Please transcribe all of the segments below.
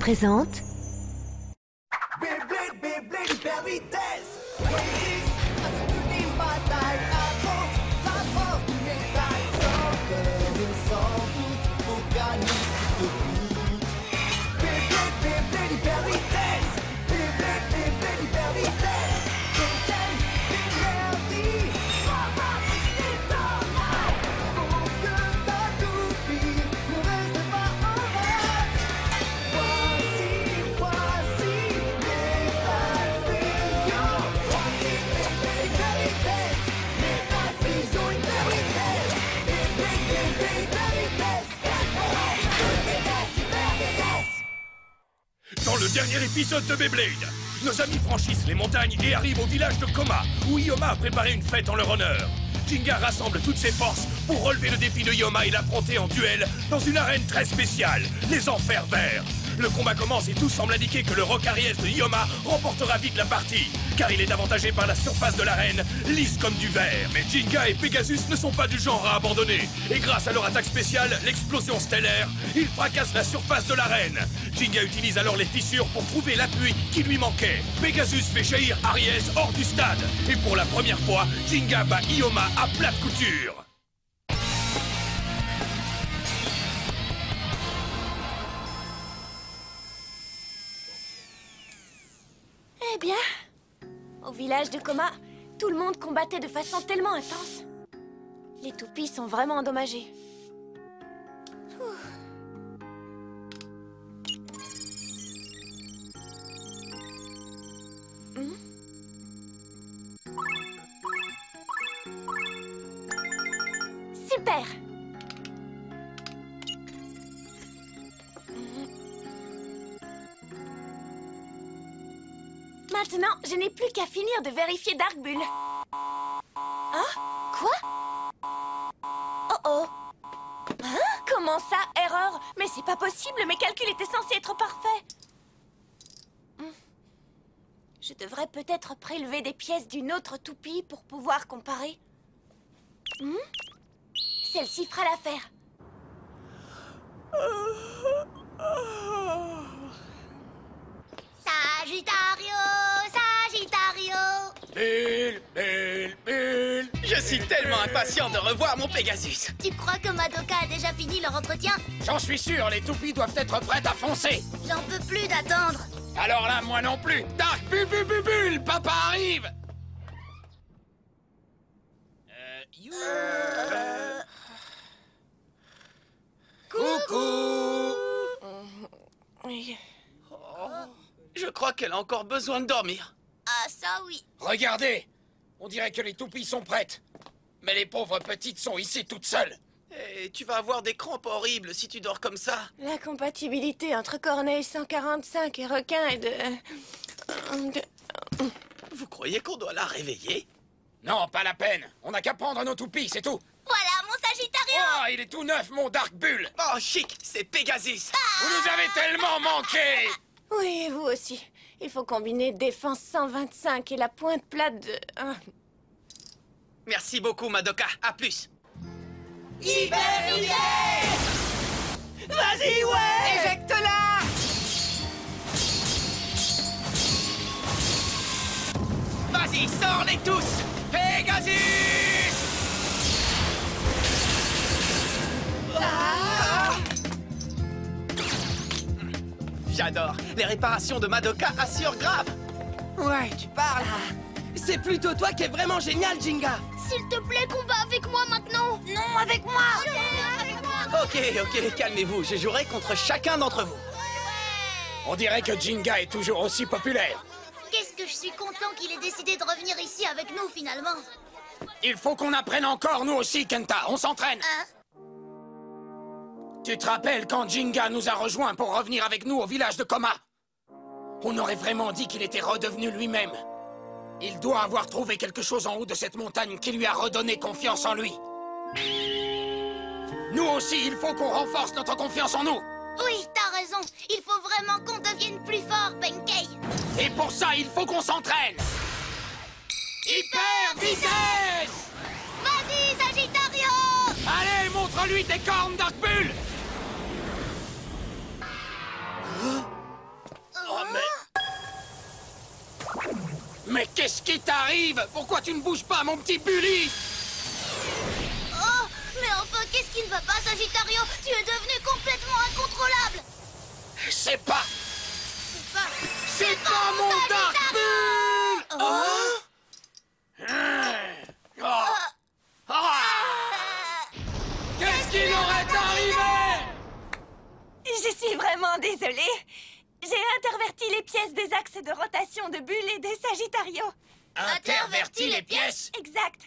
présente... Beyblade, Beyblade, hyper vitesse. Résiste à cette ultime bataille. Affronte la force du métal. Sans peur et sans doute, faut gagner toute lutte. Beyblade, Beyblade, hyper vitesse. Beyblade, Beyblade, hyper vitesse. Beyblade, d'énergie. Pour que ta toupie ne reste pas en rade. Voici Metal Fusion. Voici Hyper Vitesse. Metal Fusion, Hyper Vitesse. Hyper Vitesse. Hyper Vitesse. Dans le dernier épisode de Beyblade, nos amis franchissent les montagnes et arrivent au village de Koma, où Ioma a préparé une fête en leur honneur. Jinga rassemble toutes ses forces pour relever le défi de Ioma et l'affronter en duel dans une arène très spéciale, les Enfers Verts. Le combat commence et tout semble indiquer que le roc Aries de Ioma remportera vite la partie, car il est avantagé par la surface de l'arène, lisse comme du verre. Mais Jinga et Pegasus ne sont pas du genre à abandonner, et grâce à leur attaque spéciale, l'explosion stellaire, ils fracassent la surface de l'arène. Jinga utilise alors les fissures pour trouver l'appui qui lui manquait. Pegasus fait jaillir Aries hors du stade, et pour la première fois, Jinga bat Ioma à plate couture. Eh bien, au village de Koma, tout le monde combattait de façon tellement intense. Les toupies sont vraiment endommagées. Super! Maintenant, je n'ai plus qu'à finir de vérifier Dark Bull. Hein? Quoi? Oh oh! Hein? Comment ça, erreur? Mais c'est pas possible, mes calculs étaient censés être parfaits. Je devrais peut-être prélever des pièces d'une autre toupie pour pouvoir comparer. Celle-ci fera l'affaire. Sagittario, Sagittario. Bulle. Je suis tellement impatient de revoir mon Pegasus. Tu crois que Madoka a déjà fini leur entretien? J'en suis sûr, les toupies doivent être prêtes à foncer. J'en peux plus d'attendre. Alors là, moi non plus. Dark Bulle, papa arrive. Coucou. Je crois qu'elle a encore besoin de dormir. Ah, ça oui. Regardez, on dirait que les toupies sont prêtes. Mais les pauvres petites sont ici toutes seules. Et tu vas avoir des crampes horribles si tu dors comme ça. La compatibilité entre Corneille 145 et requin est de... Vous croyez qu'on doit la réveiller? Non, pas la peine. On n'a qu'à prendre nos toupies, c'est tout. Voilà mon Sagittario. Oh, il est tout neuf, mon Dark Bull. Oh, chic, c'est Pegasus. Vous nous avez tellement manqué. Oui, et vous aussi. Il faut combiner défense 125 et la pointe plate de... Merci beaucoup, Madoka. À plus. Hyper vitesse. Vas-y, ouais. Éjecte-la. Vas-y, sors-les tous. Pegasus. J'adore. Les réparations de Madoka assurent grave. Ouais, tu parles. C'est plutôt toi qui es vraiment génial, Jinga. S'il te plaît, combat avec moi maintenant. Non, avec moi. Avec moi. Ok, calmez-vous. Je jouerai contre chacun d'entre vous. On dirait que Jinga est toujours aussi populaire. Qu'est-ce que je suis content qu'il ait décidé de revenir ici avec nous finalement. Il faut qu'on apprenne encore, nous aussi, Kenta. On s'entraîne. Hein? Tu te rappelles quand Jinga nous a rejoints pour revenir avec nous au village de Koma? On aurait vraiment dit qu'il était redevenu lui-même. Il doit avoir trouvé quelque chose en haut de cette montagne qui lui a redonné confiance en lui. Nous aussi, il faut qu'on renforce notre confiance en nous. Oui, t'as raison. Il faut vraiment qu'on devienne plus fort, Benkei. Et pour ça, il faut qu'on s'entraîne. Hyper vitesse! Vas-y, Sagittario. Allez, montre-lui tes cornes, Dark Bull! Mais qu'est-ce qui t'arrive? Pourquoi tu ne bouges pas, mon petit Bully? Oh, mais enfin, qu'est-ce qui ne va pas, Sagittario? Tu es devenu complètement incontrôlable. C'est pas C'est pas mon Dark Bull! Qu'est-ce qui leur est arrivé? Je suis vraiment désolée. J'ai interverti les pièces des axes de rotation de Bull et des Sagittario. Interverti les pièces? Exact.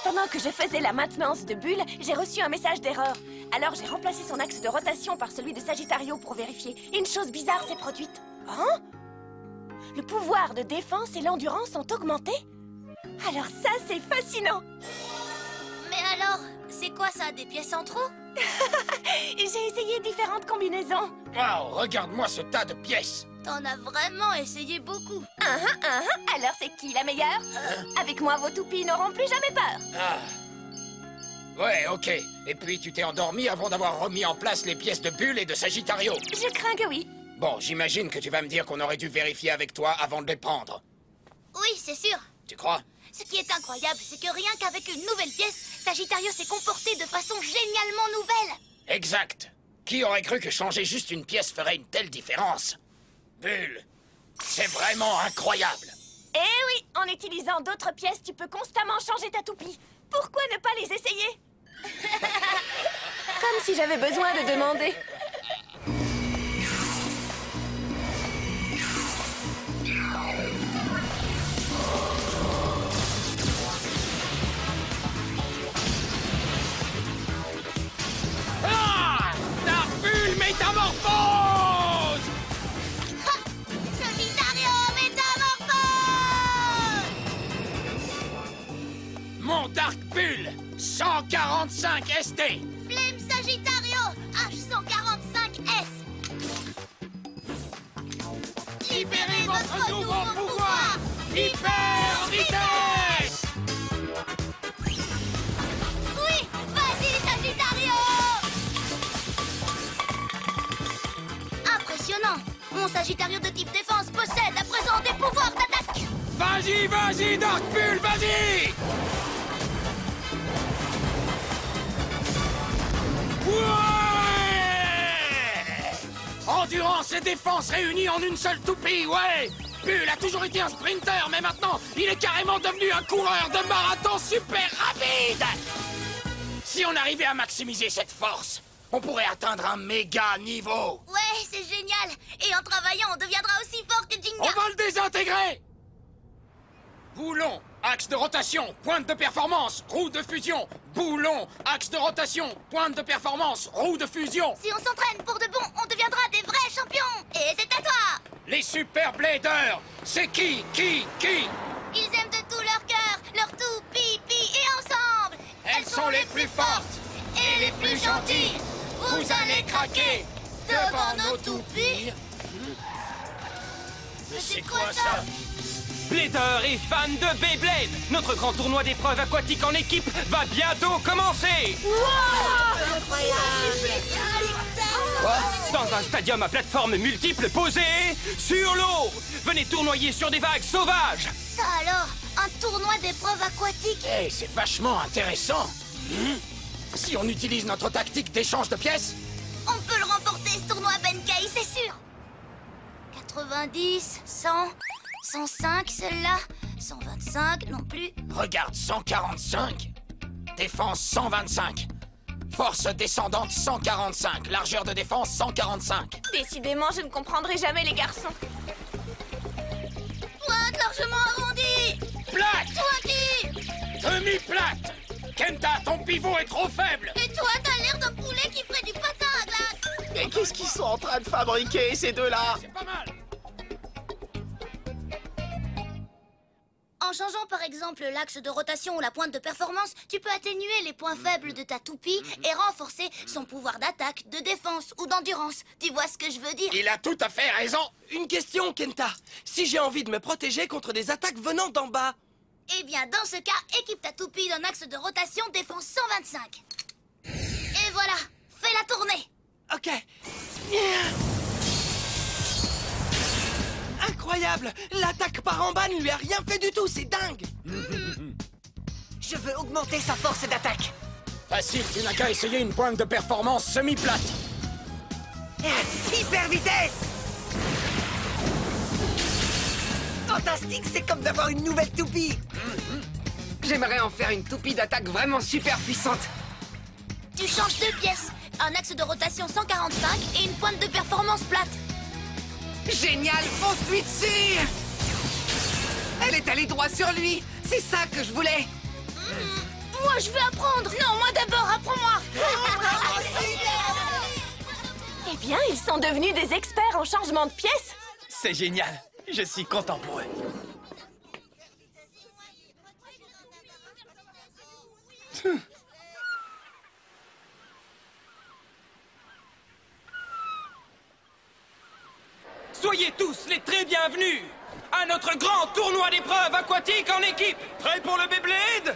Pendant que je faisais la maintenance de Bull, j'ai reçu un message d'erreur. Alors j'ai remplacé son axe de rotation par celui de Sagittario pour vérifier. Une chose bizarre s'est produite. Hein? Le pouvoir de défense et l'endurance ont augmenté? Alors ça, c'est fascinant. Mais alors, c'est quoi ça, des pièces en trop? J'ai essayé différentes combinaisons. Wow, regarde-moi ce tas de pièces. T'en as vraiment essayé beaucoup. Alors c'est qui la meilleure? Avec moi, vos toupies n'auront plus jamais peur. Ouais, ok. Et puis tu t'es endormi avant d'avoir remis en place les pièces de Bull et de Sagittario. Je crains que oui. Bon, j'imagine que tu vas me dire qu'on aurait dû vérifier avec toi avant de les prendre. Oui, c'est sûr. Tu crois? Ce qui est incroyable, c'est que rien qu'avec une nouvelle pièce, Sagittario s'est comporté de façon génialement nouvelle. Exact. Qui aurait cru que changer juste une pièce ferait une telle différence? Bull, c'est vraiment incroyable. Eh oui, en utilisant d'autres pièces, tu peux constamment changer ta toupie. Pourquoi ne pas les essayer? Comme si j'avais besoin de demander. Ah! Dark Bull métamorphose! Sagittario, métamorphose! Mon Dark Bull 145 ST. Flemme Sagittario, H145S. Libérez votre nouveau pouvoir! Hyper vitesse! Oui, vas-y Sagittario! Impressionnant! Mon Sagittario de type défense possède à présent des pouvoirs d'attaque! Vas-y, vas-y, Dark Bull, vas-y! Ouais! Endurance et défense réunies en une seule toupie, ouais! Bull a toujours été un sprinter, mais maintenant, il est carrément devenu un coureur de marathon super rapide! Si on arrivait à maximiser cette force, on pourrait atteindre un méga niveau! Ouais, c'est génial! Et en travaillant, on deviendra aussi fort que On Jinga! va le désintégrer! Boulon, axe de rotation, pointe de performance, roue de fusion. Boulon, axe de rotation, pointe de performance, roue de fusion. Si on s'entraîne pour de bon, on deviendra des vrais champions! Et c'est à toi! Les super bladers, c'est qui? Ils aiment de tout leur cœur, leur tout, pipi et ensemble! Elles sont les plus fortes et les plus gentilles. Vous allez craquer devant nos toupies. Mais c'est quoi ça? Blader et fans de Beyblade, notre grand tournoi d'épreuves aquatiques en équipe va bientôt commencer. Dans un stadium à plateformes multiples posé sur l'eau. Venez tournoyer sur des vagues sauvages. Ça alors, un tournoi d'épreuves aquatiques? Eh, c'est vachement intéressant. Si on utilise notre tactique d'échange de pièces, On peut le remporter ce tournoi Benkei, c'est sûr! 90, 100, 105 celle-là, 125 non plus. regarde 145. Défense 125. Force descendante 145. Largeur de défense 145. Décidément, je ne comprendrai jamais les garçons. Pointe largement arrondie! Plate! Pointu! Demi-plate! Kenta, ton pivot est trop faible! Et toi, t'as l'air d'un poulet qui ferait du patin à glace! Et qu'est-ce qu'ils sont en train de fabriquer, ces deux-là? C'est pas mal! En changeant par exemple l'axe de rotation ou la pointe de performance, tu peux atténuer les points faibles de ta toupie et renforcer son pouvoir d'attaque, de défense ou d'endurance. Tu vois ce que je veux dire? Il a tout à fait raison! Une question, Kenta. Si j'ai envie de me protéger contre des attaques venant d'en bas, Eh bien, dans ce cas, équipe ta toupie d'un axe de rotation défense 125. Et voilà, fais la tournée! ok. Incroyable! incroyable! L'attaque par en bas ne lui a rien fait du tout, c'est dingue! Je veux augmenter sa force d'attaque. Facile, tu n'as qu'à essayer une pointe de performance semi-plate. Hyper vitesse! Fantastique, c'est comme d'avoir une nouvelle toupie. J'aimerais en faire une toupie d'attaque vraiment super puissante. Tu changes 2 pièces. Un axe de rotation 145 et une pointe de performance plate. Génial, fonce-lui dessus! Elle est allée droit sur lui. C'est ça que je voulais. Moi, je veux apprendre. Non, moi d'abord, apprends-moi. Eh bien, ils sont devenus des experts en changement de pièces. C'est génial. Je suis content pour eux. Soyez tous les très bienvenus à notre grand tournoi d'épreuves aquatiques en équipe. Prêts pour le Beyblade?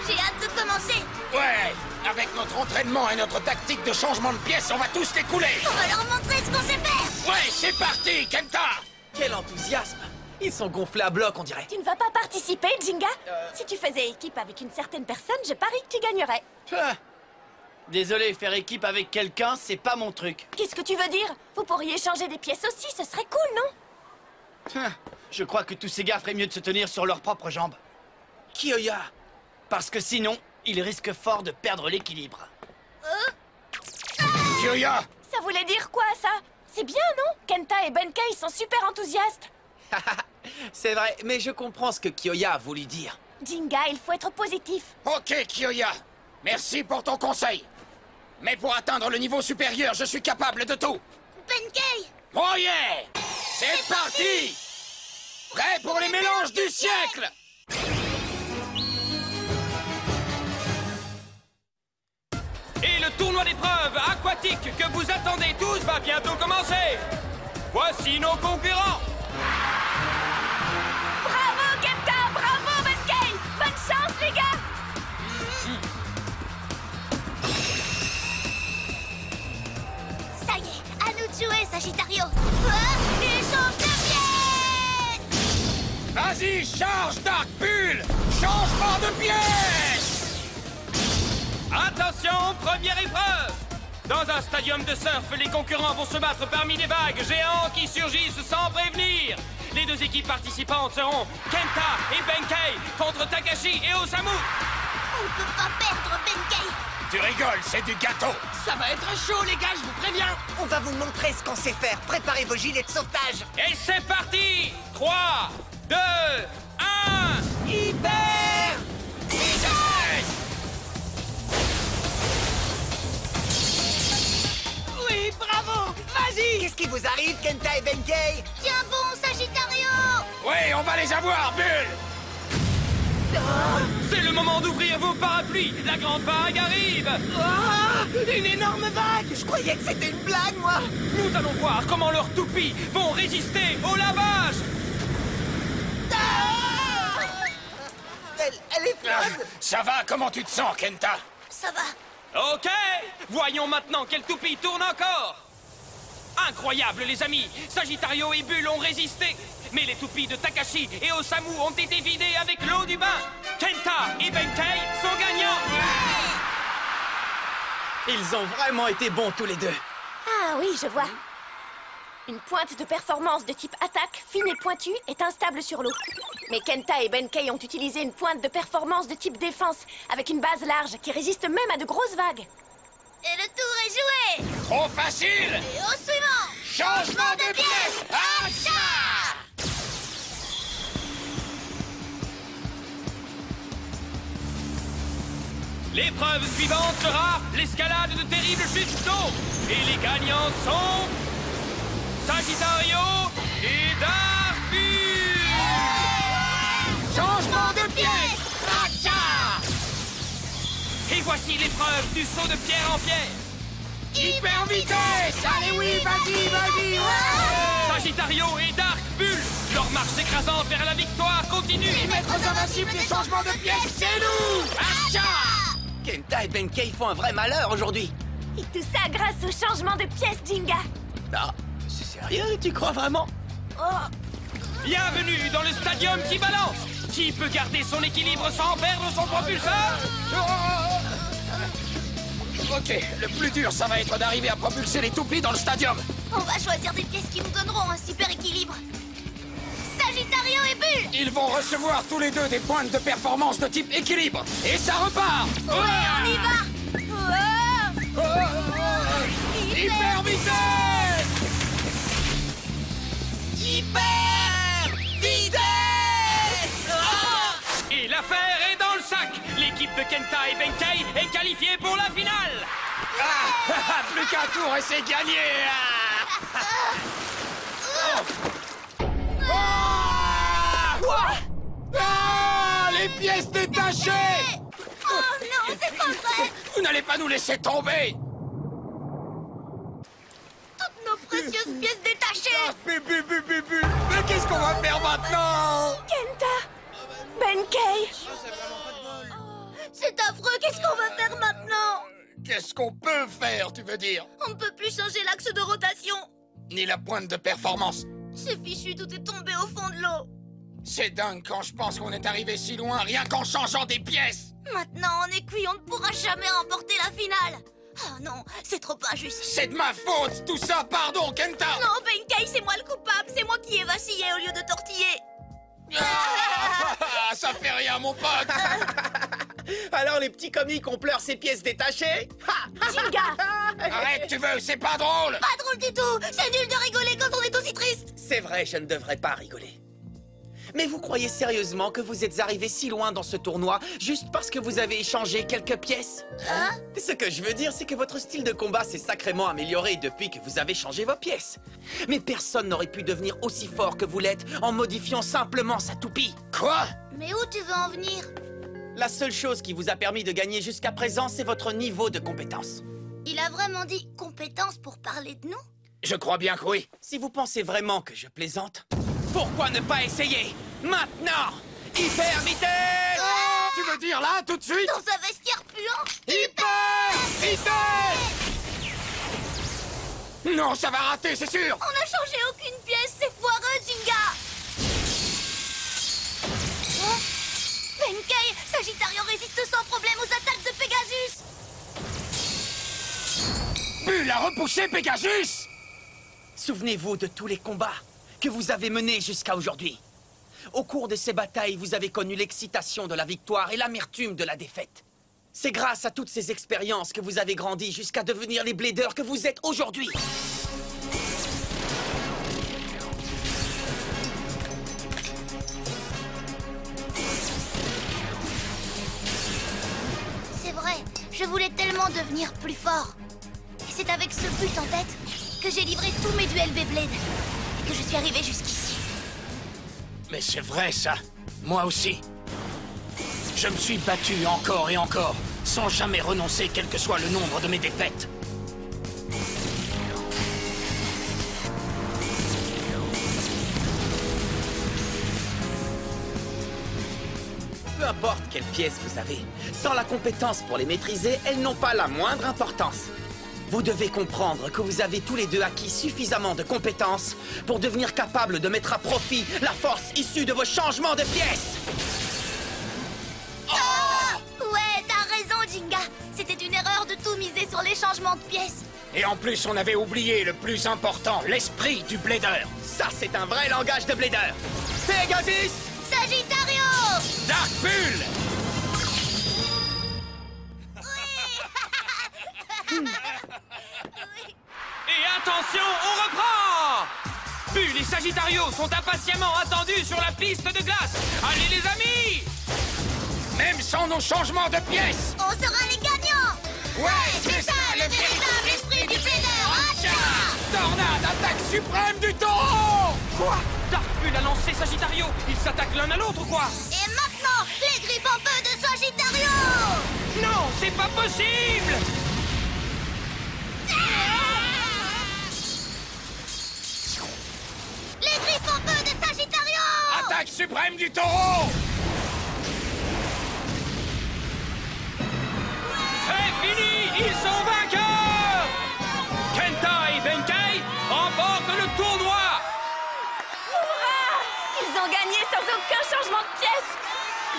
J'ai hâte de commencer. Ouais, avec notre entraînement et notre tactique de changement de pièce, on va tous les couler. On va leur montrer ce qu'on sait faire. Ouais, c'est parti, Kenta! Quel enthousiasme! Ils sont gonflés à bloc, on dirait. Tu ne vas pas participer, Jinga? Si tu faisais équipe avec une certaine personne, je parie que tu gagnerais. Désolé, faire équipe avec quelqu'un, c'est pas mon truc. Qu'est-ce que tu veux dire? Vous pourriez changer des pièces aussi, ce serait cool, non? Je crois que tous ces gars feraient mieux de se tenir sur leurs propres jambes. Kiyoya! Parce que sinon, ils risquent fort de perdre l'équilibre. Kiyoya! Ça voulait dire quoi, ça? C'est bien, non? Kenta et Benkei sont super enthousiastes. C'est vrai, mais je comprends ce que Kiyoya a voulu dire. Jinga, il faut être positif. Ok, Kiyoya. Merci pour ton conseil. Mais pour atteindre le niveau supérieur, je suis capable de tout. Benkei! Oh yeah! C'est parti! Prêt pour les mélanges du siècle! Et le tournoi d'épreuves aquatiques que vous attendez tous va bientôt commencer. Voici nos concurrents. Bravo, Kenta! Bravo, Benkei! Bonne chance, les gars! Ça y est, à nous de jouer, Sagittario. Échange de pièces! Vas-y, charge Dark Bull! Changement de pièce! Attention, première épreuve. Dans un stadium de surf, les concurrents vont se battre parmi des vagues géantes qui surgissent sans prévenir. Les 2 équipes participantes seront Kenta et Benkei contre Takashi et Osamu. On ne peut pas perdre, Benkei. Tu rigoles, c'est du gâteau! Ça va être chaud, les gars, je vous préviens! On va vous montrer ce qu'on sait faire. Préparez vos gilets de sauvetage. Et c'est parti! 3, 2, 1... Hyper! Oui, bravo! Vas-y! Qu'est-ce qui vous arrive, Kenta et Benkei? Tiens bon, Sagittario! Oui, on va les avoir, Bull! C'est le moment d'ouvrir vos parapluies. La grande vague arrive. Ah, une énorme vague! Je croyais que c'était une blague, moi. Nous allons voir comment leurs toupies vont résister au lavage. Elle est froide. Ça va, comment tu te sens, Kenta? Ça va. Ok, voyons maintenant quelle toupie tourne encore. Incroyable, les amis. Sagittario et Bull ont résisté. Mais les toupies de Takashi et Osamu ont été vidées avec l'eau du bain. Kenta et Benkei sont gagnants. Ils ont vraiment été bons tous les deux. Ah oui, je vois. Une pointe de performance de type attaque, fine et pointue, est instable sur l'eau. Mais Kenta et Benkei ont utilisé une pointe de performance de type défense, avec une base large qui résiste même à de grosses vagues. Et le tour est joué. Trop facile! Et au suivant. Changement de pièce! Acha! L'épreuve suivante sera l'escalade de terribles chutes d'eau. Et les gagnants sont... Sagittario et Dark Bull. Changement de pièce! Acha! Et voici l'épreuve du saut de pierre en pierre. Hyper vitesse! Allez, oui, vas-y! Ouais! Sagittario et Dark Bull. Leur marche écrasante vers la victoire continue. Les maîtres invincibles des changements de pièces, c'est nous! Acha! Kenta et Benkei font un vrai malheur aujourd'hui. Et tout ça grâce au changement de pièce, Jinga. Ah, C'est sérieux, tu crois vraiment? Bienvenue dans le stadium qui balance. Qui peut garder son équilibre sans perdre son propulseur? Ok, le plus dur, ça va être d'arriver à propulser les toupies dans le stadium. On va choisir des pièces qui nous donneront un super équilibre. Sagittario et Bulle! Ils vont recevoir tous les deux des points de performance de type équilibre. Et ça repart. On y va! Hyper vitesse! Hyper vitesse! Et l'affaire est dans le sac. L'équipe de Kenta et Benkei est qualifiée pour la finale. Plus qu'un tour et c'est gagné. Les pièces détachées! Oh non, c'est pas vrai! Vous n'allez pas nous laisser tomber! Toutes nos précieuses pièces détachées! Mais qu'est-ce qu'on va faire maintenant? Kenta! Benkei! C'est affreux, qu'est-ce qu'on va faire maintenant? Qu'est-ce qu'on peut faire, tu veux dire? On ne peut plus changer l'axe de rotation! Ni la pointe de performance. C'est fichu, tout est tombé au fond de l'eau! C'est dingue quand je pense qu'on est arrivé si loin rien qu'en changeant des pièces! Maintenant, en écuit, on ne pourra jamais remporter la finale! Oh non, c'est trop injuste! C'est de ma faute, tout ça, pardon, Kenta! Non, Benkei, c'est moi le coupable! C'est moi qui ai vacillé au lieu de tortiller! Ça fait rien, mon pote! Alors les petits comiques, on pleure ces pièces détachées? Jinga! Arrête, tu veux, c'est pas drôle! Pas drôle du tout! C'est nul de rigoler quand on est aussi triste! C'est vrai, je ne devrais pas rigoler. Mais vous croyez sérieusement que vous êtes arrivé si loin dans ce tournoi juste parce que vous avez échangé quelques pièces? Hein? Ce que je veux dire, c'est que votre style de combat s'est sacrément amélioré depuis que vous avez changé vos pièces. Mais personne n'aurait pu devenir aussi fort que vous l'êtes en modifiant simplement sa toupie. Quoi? Mais où tu veux en venir? La seule chose qui vous a permis de gagner jusqu'à présent, c'est votre niveau de compétence. Il a vraiment dit compétence pour parler de nous? Je crois bien que oui. Si vous pensez vraiment que je plaisante, pourquoi ne pas essayer maintenant? Hyper vitesse! Tu veux dire là, tout de suite? Dans un vestiaire puant? Hyper vitesse! Non, ça va rater, c'est sûr! On n'a changé aucune pièce, c'est foireux, Jinga! Hein? Benkei, Sagittario résiste sans problème aux attaques de Pegasus! Bulle a repoussé Pegasus! Souvenez-vous de tous les combats que vous avez menés jusqu'à aujourd'hui. Au cours de ces batailles, vous avez connu l'excitation de la victoire et l'amertume de la défaite. C'est grâce à toutes ces expériences que vous avez grandi jusqu'à devenir les bladers que vous êtes aujourd'hui. C'est vrai, je voulais tellement devenir plus fort. Et c'est avec ce but en tête que j'ai livré tous mes duels Beyblade et que je suis arrivé jusqu'ici. Mais c'est vrai, ça. Moi aussi. Je me suis battu encore et encore, sans jamais renoncer quel que soit le nombre de mes défaites. Peu importe quelle pièce vous avez, sans la compétence pour les maîtriser, elles n'ont pas la moindre importance. Vous devez comprendre que vous avez tous les deux acquis suffisamment de compétences pour devenir capable de mettre à profit la force issue de vos changements de pièces. Ouais, t'as raison, Jinga. C'était une erreur de tout miser sur les changements de pièces. Et en plus, on avait oublié le plus important, l'esprit du blader. Ça, c'est un vrai langage de blader. Pegasus! Sagittario! Dark Bull! Et attention, on reprend! Bull et Sagittario sont impatiemment attendus sur la piste de glace. Allez les amis! Même sans nos changements de pièces! On sera les gagnants! Ouais, C'est ça, le véritable esprit du blader! Tornade, attaque suprême du taureau! Quoi? Dark Bull a lancé Sagittario. Ils s'attaquent l'un à l'autre, quoi? Et maintenant, les griffes en feu de Sagittario! Non, c'est pas possible! Les griffes en feu de Sagittario! Attaque suprême du taureau! C'est fini! Ils sont vainqueurs! Kenta et Benkei remportent le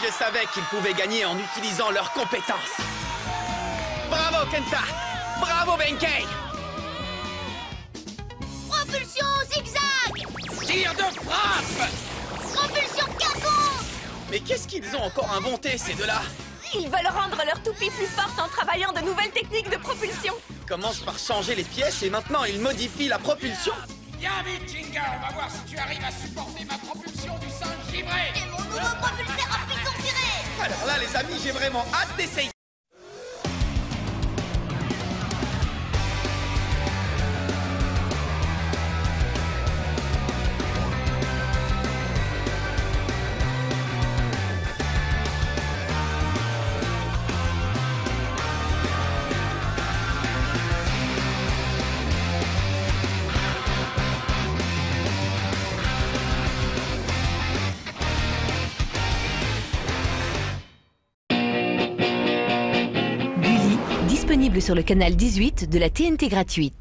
Je savais qu'ils pouvaient gagner en utilisant leurs compétences. Bravo, Kenta! Bravo, Benkei! Propulsion zigzag! Tir de frappe! Propulsion quinconce! Mais qu'est-ce qu'ils ont encore inventé, ces deux-là? Ils veulent rendre leur toupie plus forte en travaillant de nouvelles techniques de propulsion. Ils commencent par changer les pièces et maintenant ils modifient la propulsion. Viens vite, Jinga, on va voir si tu arrives à supporter ma propulsion du singe givré! Et mon nouveau propulseur à piton ciré! Alors là, les amis, j'ai vraiment hâte d'essayer. Disponible sur le canal 18 de la TNT gratuite.